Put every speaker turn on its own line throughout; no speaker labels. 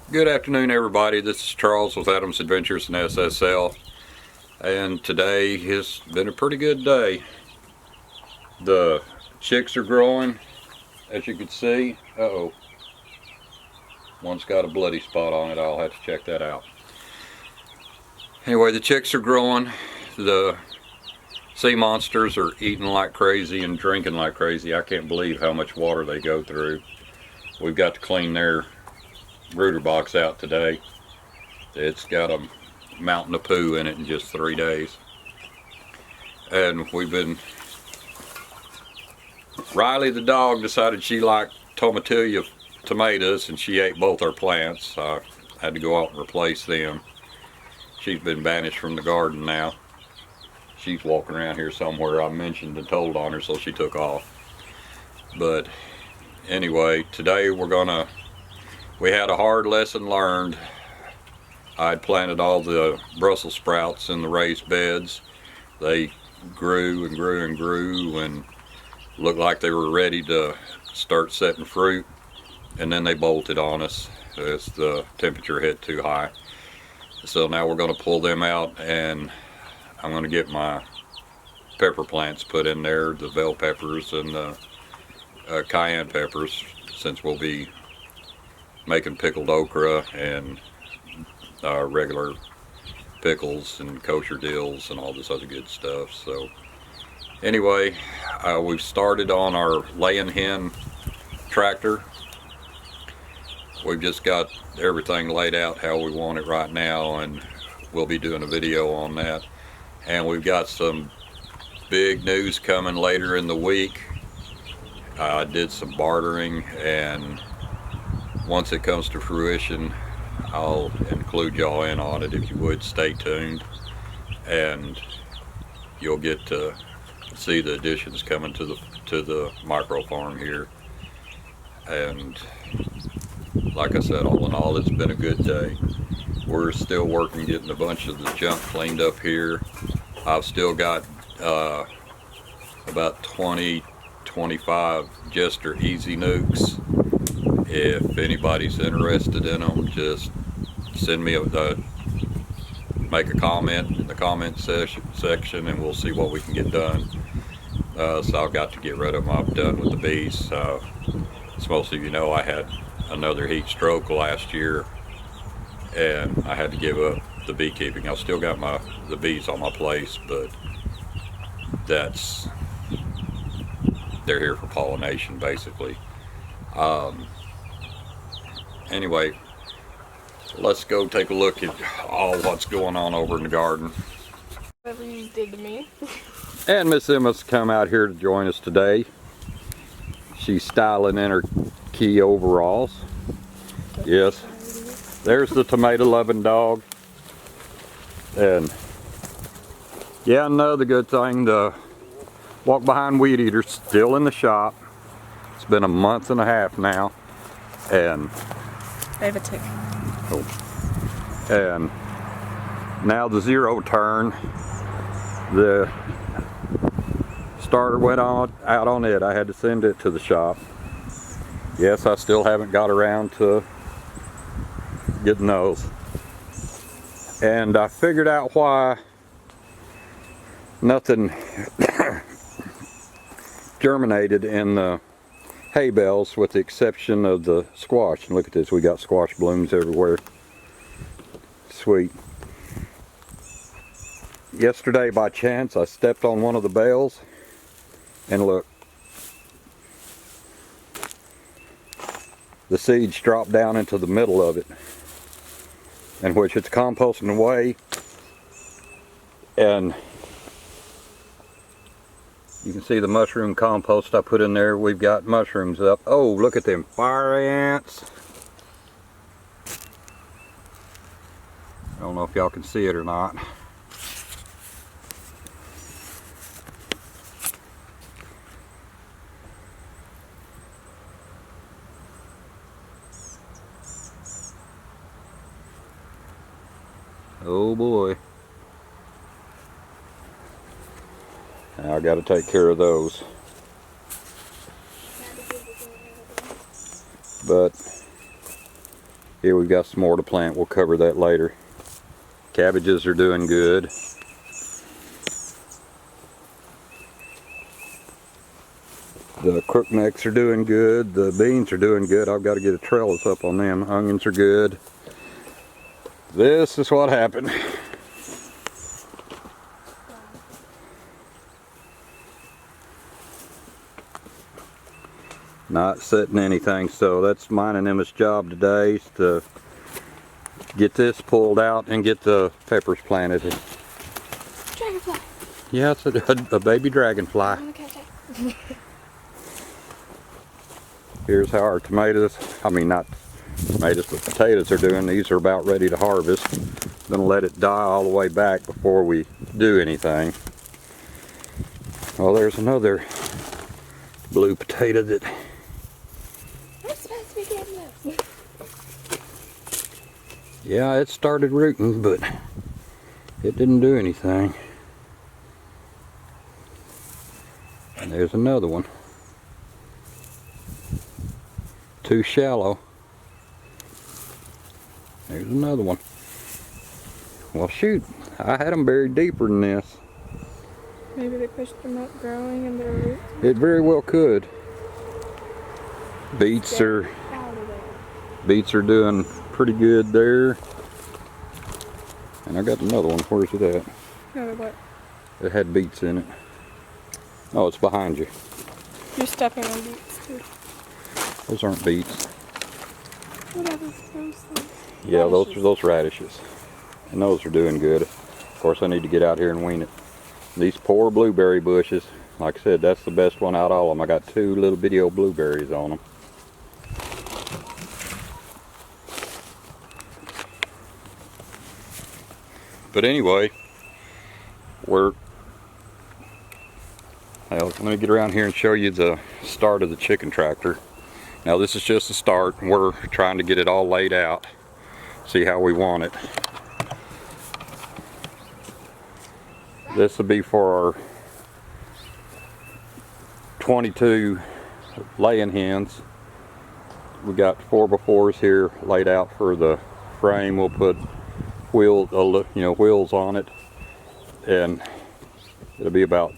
Good afternoon, everybody. This is Charles with Adams Adventures and SSL, and today has been a pretty good day. The chicks are growing, as you can see. Uh-oh. One's got a bloody spot on it. I'll have to check that out. Anyway, the chicks are growing. The sea monsters are eating like crazy and drinking like crazy. I can't believe how much water they go through. We've got to clean their brooder box out today. It's got a mountain of poo in it in just 3 days. And Riley the dog decided she liked tomatillo tomatoes and she ate both our plants. I had to go out and replace them. She's been banished from the garden now. She's walking around here somewhere. I mentioned and told on her, so she took off. But anyway, today we had a hard lesson learned. I'd planted all the Brussels sprouts in the raised beds. They grew and grew and grew and looked like they were ready to start setting fruit, and then they bolted on us as the temperature hit too high. So now we're going to pull them out, and I'm going to get my pepper plants put in there, the bell peppers and the cayenne peppers, since we'll be making pickled okra and regular pickles and kosher dills and all this other good stuff. So anyway, we've started on our laying hen tractor. We've just got everything laid out how we want it right now, and we'll be doing a video on that. And we've got some big news coming later in the week. I did some bartering, and once it comes to fruition, I'll include y'all in on it. If you would, stay tuned, and you'll get to see the additions coming to the micro farm here. And like I said, all in all, it's been a good day. We're still working getting a bunch of the junk cleaned up here. I've still got about 20-25 Jester Easy Nukes. If anybody's interested in them, just send me make a comment in the comment section, and we'll see what we can get done. So I've got to get rid of them. I'm done with the bees. As most of you know, I had another heat stroke last year, and I had to give up the beekeeping. I've still got the bees on my place, but they're here for pollination, basically. Anyway, let's go take a look at all what's going on over in the garden.
Whatever you did to me.
And Miss Emma's come out here to join us today. She's styling in her key overalls. Yes, there's the tomato loving dog. And yeah, another good thing, the walk behind weed eater's still in the shop. It's been a month and a half now, and
I have a tick.
oh, and now the zero turn, the starter went out on it. I had to send it to the shop. Yes, I still haven't got around to getting those. And I figured out why nothing germinated in the hay bales, with the exception of the squash. And look at this, we got squash blooms everywhere. Sweet. Yesterday, by chance, I stepped on one of the bales, and look, the seeds dropped down into the middle of it, in which it's composting away. And you can see the mushroom compost I put in there. We've got mushrooms up. Oh, look at them fire ants. I don't know if y'all can see it or not. Oh boy. Now I got to take care of those. But Here we've got some more to plant. We'll cover that later. Cabbages are doing good. The crooknecks are doing good. The beans are doing good. I've got to get a trellis up on them. Onions are good. This is what happened. Not setting anything, so that's mine and Emma's job today, is to get this pulled out and get the peppers planted.
Dragonfly.
Yeah, it's a baby dragonfly.
I want to catch it.
Here's how our tomatoes, I mean not tomatoes, but potatoes are doing. These are about ready to harvest. Gonna let it die all the way back before we do anything. Well, there's another blue potato that
I'm supposed to be getting those.
yeah, it started rooting, but it didn't do anything. And there's another one. Too shallow. There's another one. Well, shoot, I had them buried deeper than this.
Maybe they pushed them up growing in their roots.
It very well could. Beets are
Out of there.
Beets are doing pretty good there. And I got another one. Where's it at?
No, what?
It had beets in it. Oh, it's behind you.
You're stepping on beets too.
Those aren't beets.
What are those things?
Yeah, those
Radishes.
are those radishes. And those are doing good. Of course, I need to get out here and wean it. These poor blueberry bushes, like I said, that's the best one out of all of them. I got 2 little bitty old blueberries on them. But anyway, well, let me get around here and show you the start of the chicken tractor. Now this is just the start. We're trying to get it all laid out, see how we want it. This will be for our 22 laying hens. We got 4x4s here laid out for the frame. We'll put wheels on it, and it'll be about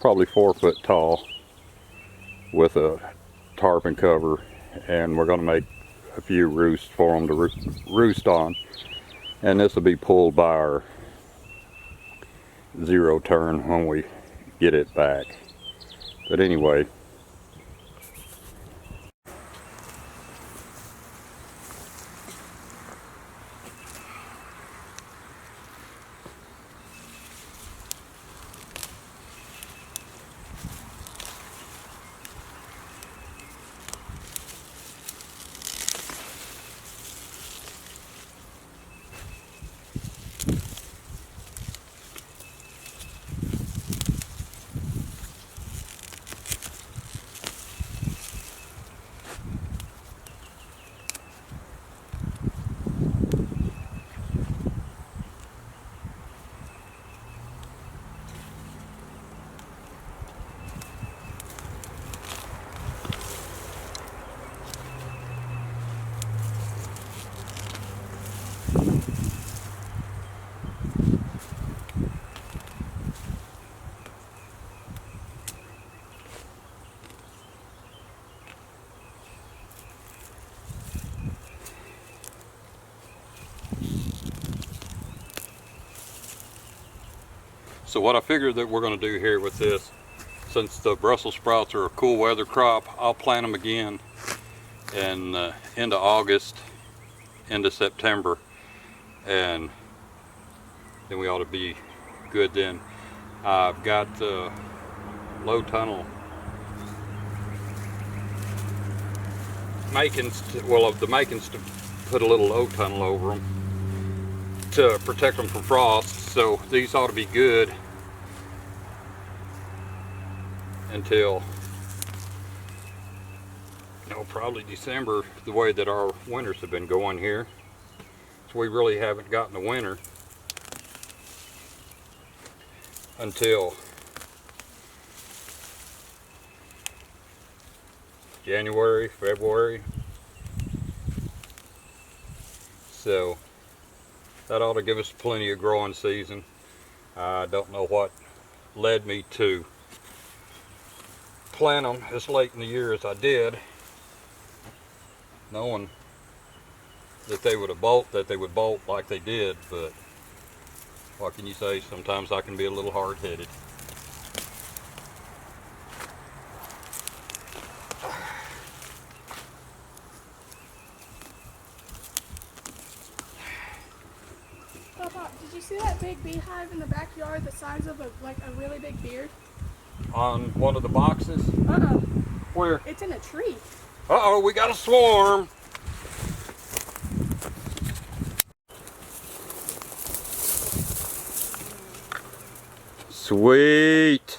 probably 4 foot tall with a tarpon cover, and we're going to make a few roosts for them to roost on. And this will be pulled by our zero turn when we get it back. But anyway, so what I figured that we're going to do here with this, since the Brussels sprouts are a cool weather crop, I'll plant them again in end of August, end of September, and then we ought to be good then. I've got low tunnel makings, the makings to put a little low tunnel over them to protect them from frost, so these ought to be good until probably December, the way that our winters have been going here. So we really haven't gotten the winter until January, February. So that ought to give us plenty of growing season. I don't know what led me to plant them as late in the year as I did, knowing that they would bolt like they did, but what can you say? Sometimes I can be a little hard-headed.
Papa, did you see that big beehive in the backyard the size of a really big beard?
On one of the boxes?
Uh-uh.
Where?
It's in a tree.
Uh-oh, we got a swarm. Sweet.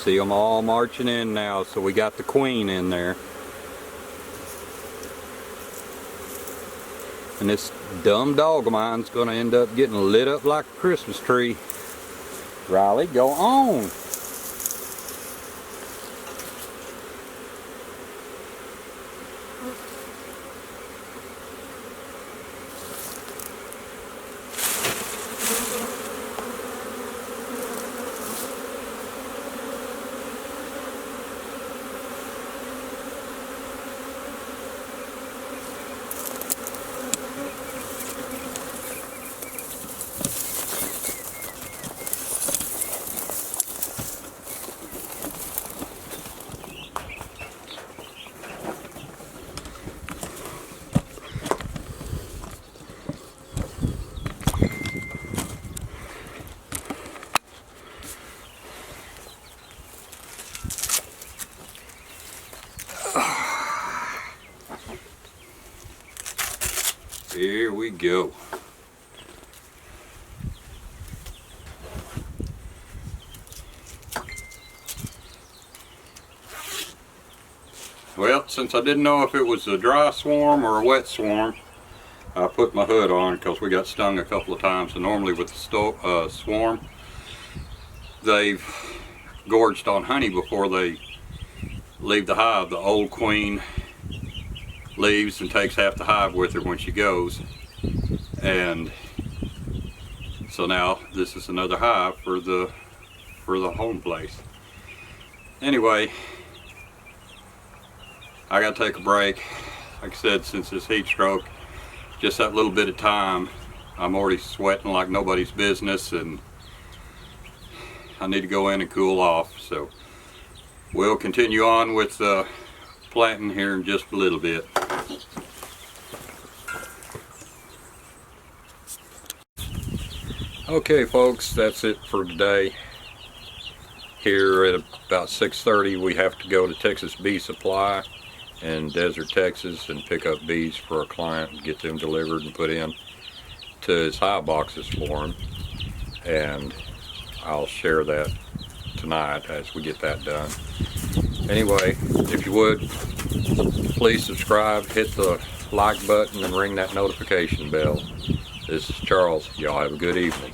See them all marching in now, so we got the queen in there. And this dumb dog of mine's gonna end up getting lit up like a Christmas tree. Riley, go on. Here we go. Well, since I didn't know if it was a dry swarm or a wet swarm, I put my hood on because we got stung a couple of times. And normally with the swarm, they've gorged on honey before they leave the hive. The old queen leaves and takes half the hive with her when she goes, and so now this is another hive for the home place. Anyway, I gotta take a break. Like I said, since this heat stroke, just that little bit of time, I'm already sweating like nobody's business, and I need to go in and cool off. So we'll continue on with planting here in just a little bit. Okay folks, that's it for today. Here at about 6:30 we have to go to Texas Bee Supply in Desert, Texas and pick up bees for a client and get them delivered and put in to his hive boxes for him. And I'll share that tonight as we get that done. Anyway, if you would, please subscribe, hit the like button and ring that notification bell. This is Charles. Y'all have a good evening.